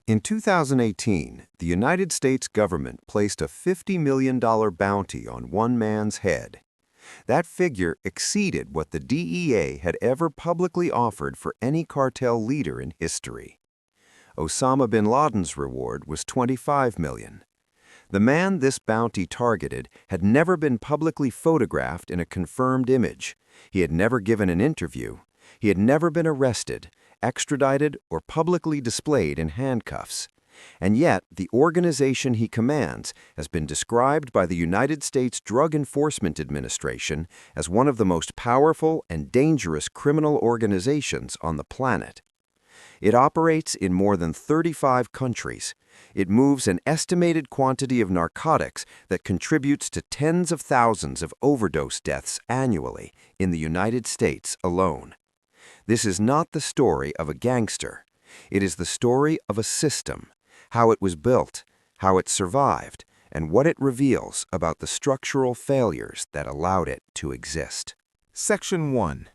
In 2018, the United States government placed a $50 million bounty on one man's head. That figure exceeded what the DEA had ever publicly offered for any cartel leader in history. Osama bin Laden's reward was $25 million. The man this bounty targeted had never been publicly photographed in a confirmed image. He had never given an interview. He had never been arrested, extradited, or publicly displayed in handcuffs. And yet, the organization he commands has been described by the United States Drug Enforcement Administration as one of the most powerful and dangerous criminal organizations on the planet. It operates in more than 35 countries. It moves an estimated quantity of narcotics that contributes to tens of thousands of overdose deaths annually in the United States alone. This is not the story of a gangster. It is the story of a system, how it was built, how it survived, and what it reveals about the structural failures that allowed it to exist. Section 1.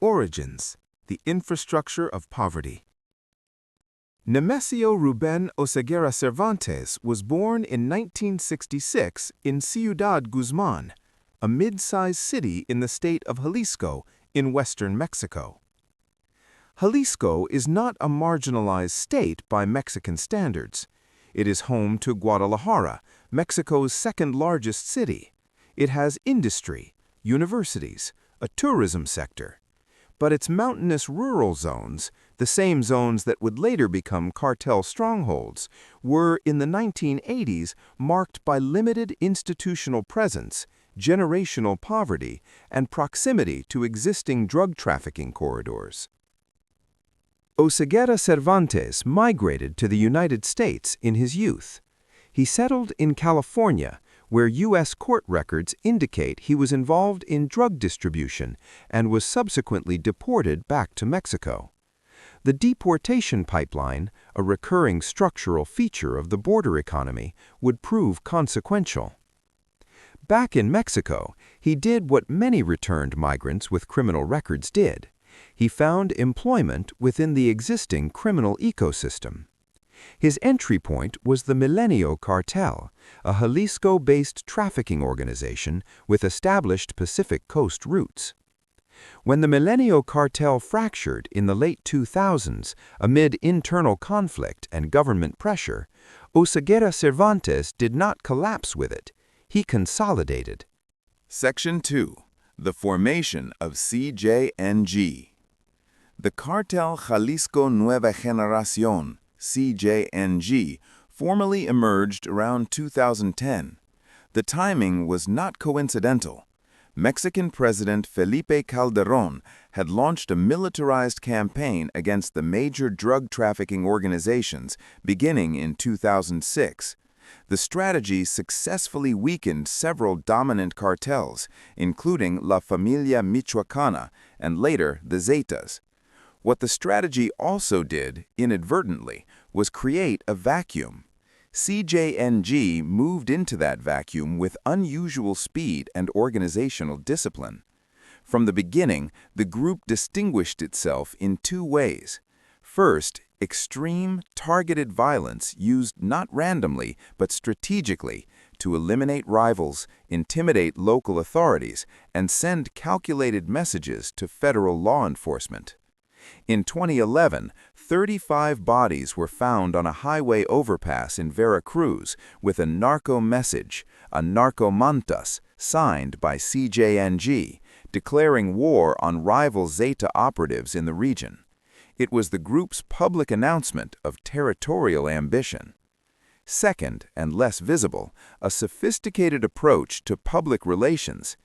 Origins: the infrastructure of poverty. Nemesio Oseguera Cervantes was born in 1966 in Ciudad Guzman, a mid-sized city in the state of Jalisco in western Mexico. Jalisco is not a marginalized state by Mexican standards. It is home to Guadalajara, Mexico's second-largest city. It has industry, universities, a tourism sector. But its mountainous rural zones, the same zones that would later become cartel strongholds, were in the 1980s marked by limited institutional presence, generational poverty, and proximity to existing drug trafficking corridors. Oseguera Cervantes migrated to the United States in his youth. He settled in California, where U.S. court records indicate he was involved in drug distribution and was subsequently deported back to Mexico. The deportation pipeline, a recurring structural feature of the border economy, would prove consequential. Back in Mexico, he did what many returned migrants with criminal records did. He found employment within the existing criminal ecosystem. His entry point was the Mencho Cartel, a Jalisco-based trafficking organization with established Pacific Coast roots. When the Mencho Cartel fractured in the late 2000s amid internal conflict and government pressure, Oseguera Cervantes did not collapse with it. He consolidated. Section 2. The formation of CJNG. The Cartel Jalisco New Generation CJNG formally emerged around 2010. The timing was not coincidental. Mexican President Felipe Calderón had launched a militarized campaign against the major drug trafficking organizations beginning in 2006. The strategy successfully weakened several dominant cartels, including La Familia Michoacana and later the Zetas. What the strategy also did, inadvertently, was create a vacuum. CJNG moved into that vacuum with unusual speed and organizational discipline. From the beginning, the group distinguished itself in two ways. First, extreme, targeted violence used not randomly but strategically to eliminate rivals, intimidate local authorities, and send calculated messages to federal law enforcement. In 2011, 35 bodies were found on a highway overpass in Veracruz with a narco message, a narcomantas, signed by CJNG, declaring war on rival Zeta operatives in the region. It was the group's public announcement of territorial ambition. Second, and less visible, a sophisticated approach to public relations.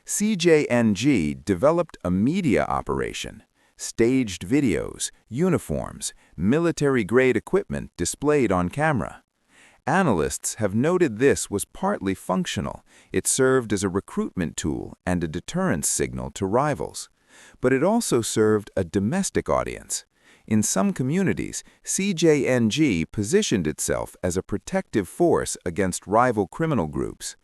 CJNG developed a media operation. Staged videos, uniforms, military-grade equipment displayed on camera. Analysts have noted this was partly functional. It served as a recruitment tool and a deterrence signal to rivals. But it also served a domestic audience. In some communities, CJNG positioned itself as a protective force against rival criminal groups.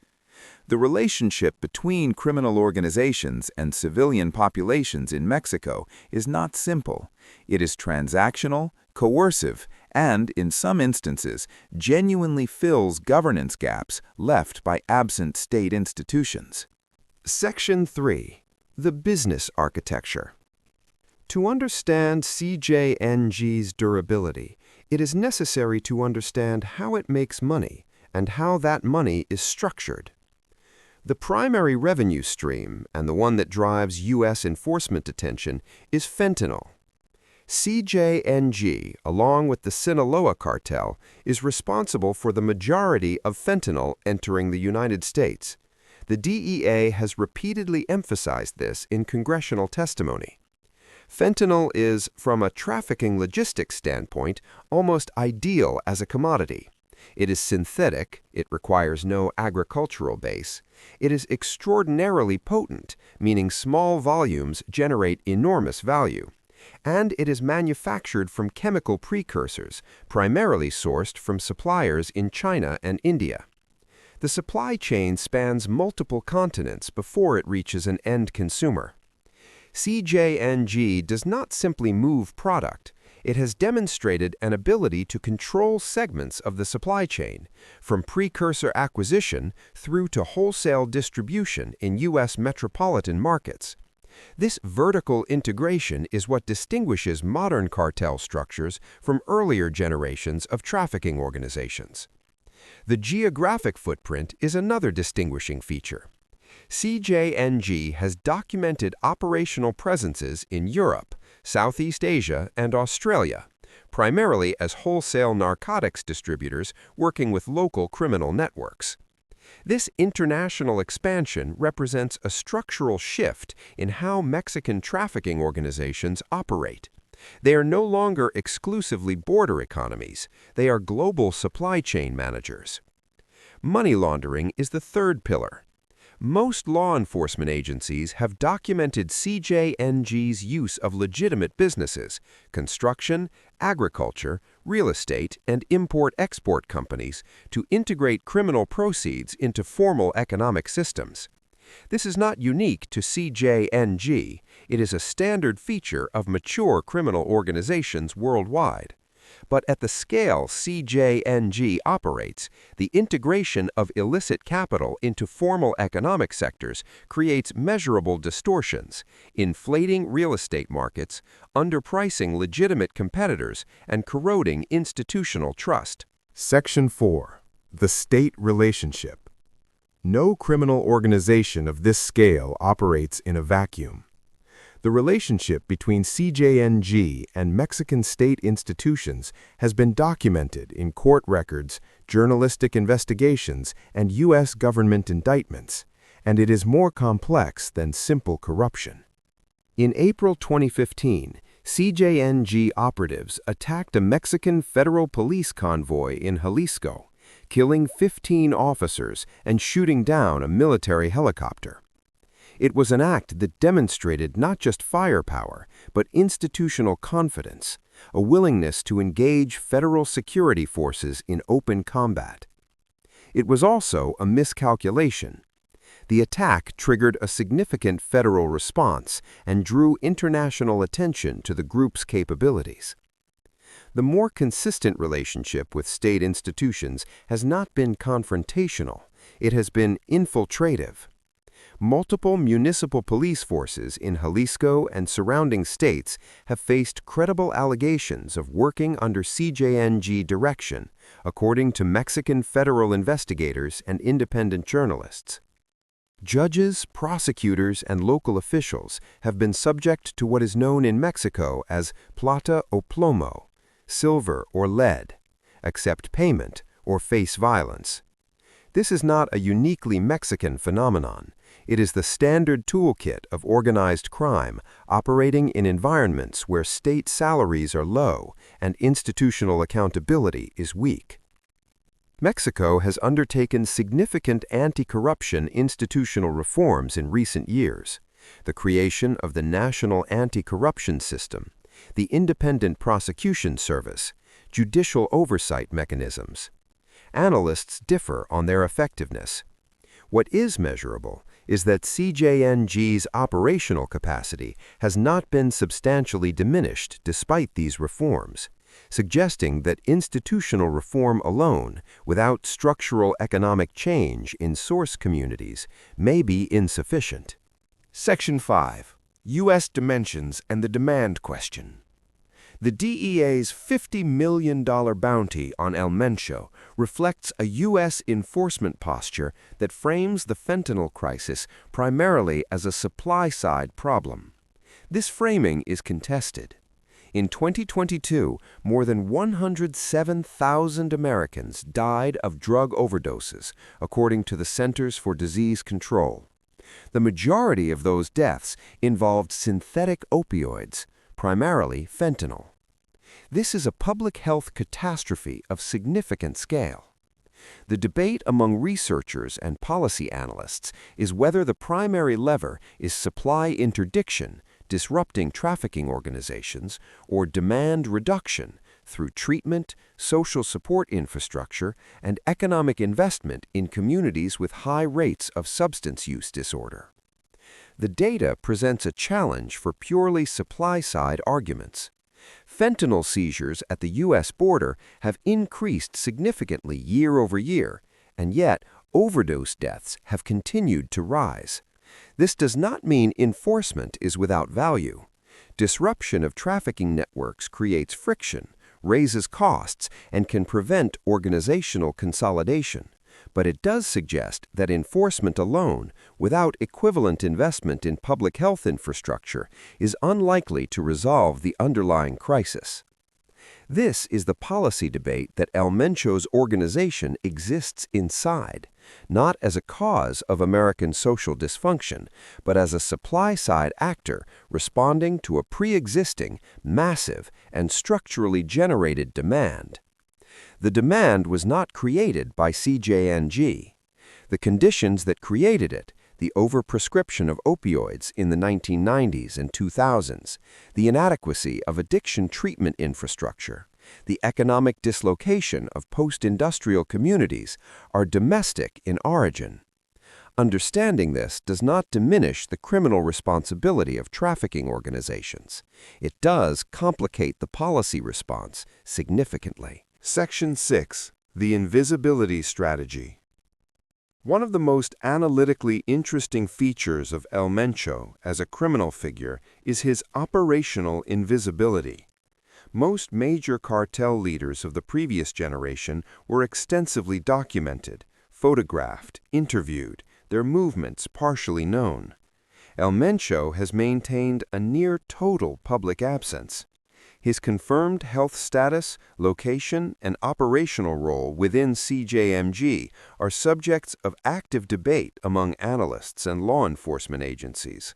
The relationship between criminal organizations and civilian populations in Mexico is not simple. It is transactional, coercive, and, in some instances, genuinely fills governance gaps left by absent state institutions. Section 3. The Business Architecture. To understand CJNG's durability, it is necessary to understand how it makes money and how that money is structured. The primary revenue stream, and the one that drives U.S. enforcement attention, is fentanyl. CJNG, along with the Sinaloa cartel, is responsible for the majority of fentanyl entering the United States. The DEA has repeatedly emphasized this in congressional testimony. Fentanyl is, from a trafficking logistics standpoint, almost ideal as a commodity. It is synthetic, it requires no agricultural base. It is extraordinarily potent, meaning small volumes generate enormous value. And it is manufactured from chemical precursors, primarily sourced from suppliers in China and India. The supply chain spans multiple continents before it reaches an end consumer. CJNG does not simply move product. It has demonstrated an ability to control segments of the supply chain, from precursor acquisition through to wholesale distribution in U.S. metropolitan markets. This vertical integration is what distinguishes modern cartel structures from earlier generations of trafficking organizations. The geographic footprint is another distinguishing feature. CJNG has documented operational presences in Europe, Southeast Asia, and Australia, primarily as wholesale narcotics distributors working with local criminal networks. This international expansion represents a structural shift in how Mexican trafficking organizations operate. They are no longer exclusively border economies, they are global supply chain managers. Money laundering is the third pillar. Most law enforcement agencies have documented CJNG's use of legitimate businesses, construction, agriculture, real estate, and import-export companies to integrate criminal proceeds into formal economic systems. This is not unique to CJNG. It is a standard feature of mature criminal organizations worldwide. But at the scale CJNG operates, the integration of illicit capital into formal economic sectors creates measurable distortions, inflating real estate markets, underpricing legitimate competitors, and corroding institutional trust. Section 4. The State Relationship. No criminal organization of this scale operates in a vacuum. The relationship between CJNG and Mexican state institutions has been documented in court records, journalistic investigations, and U.S. government indictments, and it is more complex than simple corruption. In April 2015, CJNG operatives attacked a Mexican federal police convoy in Jalisco, killing 15 officers and shooting down a military helicopter. It was an act that demonstrated not just firepower, but institutional confidence, a willingness to engage federal security forces in open combat. It was also a miscalculation. The attack triggered a significant federal response and drew international attention to the group's capabilities. The more consistent relationship with state institutions has not been confrontational, it has been infiltrative. Multiple municipal police forces in Jalisco and surrounding states have faced credible allegations of working under CJNG direction, according to Mexican federal investigators and independent journalists. Judges, prosecutors, and local officials have been subject to what is known in Mexico as plata o plomo, silver or lead, accept payment, or face violence. This is not a uniquely Mexican phenomenon. It is the standard toolkit of organized crime operating in environments where state salaries are low and institutional accountability is weak. Mexico has undertaken significant anti-corruption institutional reforms in recent years: the creation of the National Anti-Corruption System, the Independent Prosecution Service, judicial oversight mechanisms. Analysts differ on their effectiveness. What is measurable is that CJNG's operational capacity has not been substantially diminished despite these reforms. suggesting that institutional reform alone, without structural economic change in source communities, may be insufficient. Section 5. U.S. Dimensions and the Demand Question. The DEA's $50 million bounty on El Mencho reflects a U.S. enforcement posture that frames the fentanyl crisis primarily as a supply-side problem. This framing is contested. In 2022, more than 107,000 Americans died of drug overdoses, according to the Centers for Disease Control. The majority of those deaths involved synthetic opioids, primarily fentanyl. This is a public health catastrophe of significant scale. The debate among researchers and policy analysts is whether the primary lever is supply interdiction, disrupting trafficking organizations, or demand reduction through treatment, social support infrastructure, and economic investment in communities with high rates of substance use disorder. The data presents a challenge for purely supply-side arguments. Fentanyl seizures at the U.S. border have increased significantly year over year, and yet overdose deaths have continued to rise. This does not mean enforcement is without value. Disruption of trafficking networks creates friction, raises costs, and can prevent organizational consolidation. But it does suggest that enforcement alone, without equivalent investment in public health infrastructure, is unlikely to resolve the underlying crisis. This is the policy debate that El Mencho's organization exists inside, not as a cause of American social dysfunction, but as a supply-side actor responding to a pre-existing, massive, and structurally generated demand. The demand was not created by CJNG. The conditions that created it, the overprescription of opioids in the 1990s and 2000s, the inadequacy of addiction treatment infrastructure, the economic dislocation of post-industrial communities, are domestic in origin. Understanding this does not diminish the criminal responsibility of trafficking organizations. It does complicate the policy response significantly. Section 6. The Invisibility Strategy. One of the most analytically interesting features of El Mencho as a criminal figure is his operational invisibility. Most major cartel leaders of the previous generation were extensively documented, photographed, interviewed, their movements partially known. El Mencho has maintained a near-total public absence. His confirmed health status, location, and operational role within CJNG are subjects of active debate among analysts and law enforcement agencies.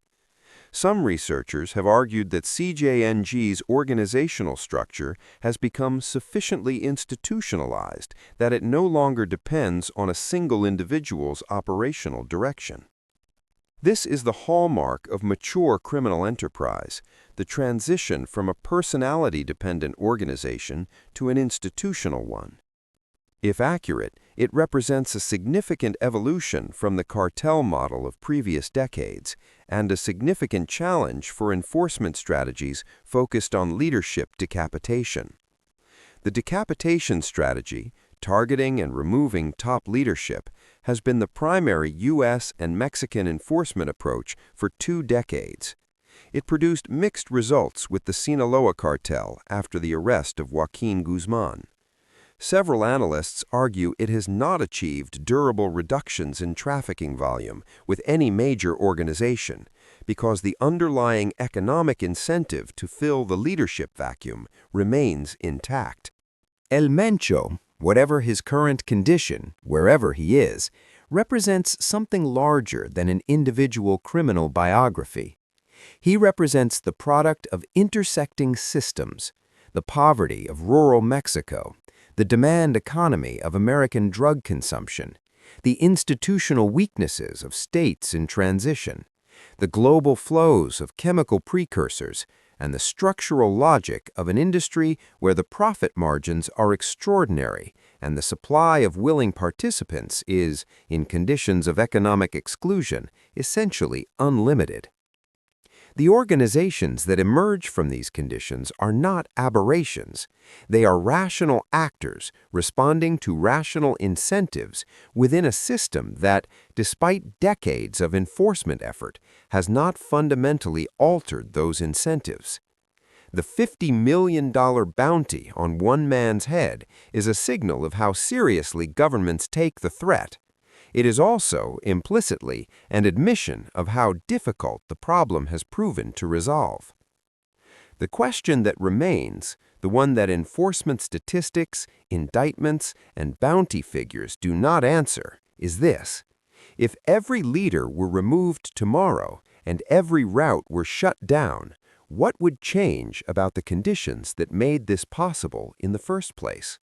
Some researchers have argued that CJNG's organizational structure has become sufficiently institutionalized that it no longer depends on a single individual's operational direction. This is the hallmark of mature criminal enterprise, the transition from a personality-dependent organization to an institutional one. If accurate, it represents a significant evolution from the cartel model of previous decades and a significant challenge for enforcement strategies focused on leadership decapitation. The decapitation strategy, targeting and removing top leadership, has been the primary U.S. and Mexican enforcement approach for 2 decades. It produced mixed results with the Sinaloa cartel after the arrest of Joaquin Guzman. Several analysts argue it has not achieved durable reductions in trafficking volume with any major organization because the underlying economic incentive to fill the leadership vacuum remains intact. El Mencho, whatever his current condition, wherever he is, represents something larger than an individual criminal biography. He represents the product of intersecting systems, the poverty of rural Mexico, the demand economy of American drug consumption, the institutional weaknesses of states in transition, the global flows of chemical precursors, and the structural logic of an industry where the profit margins are extraordinary and the supply of willing participants is, in conditions of economic exclusion, essentially unlimited. The organizations that emerge from these conditions are not aberrations. They are rational actors responding to rational incentives within a system that, despite decades of enforcement effort, has not fundamentally altered those incentives. The $50 million bounty on one man's head is a signal of how seriously governments take the threat. It is also, implicitly, an admission of how difficult the problem has proven to resolve. The question that remains, the one that enforcement statistics, indictments, and bounty figures do not answer, is this: if every leader were removed tomorrow and every route were shut down, what would change about the conditions that made this possible in the first place?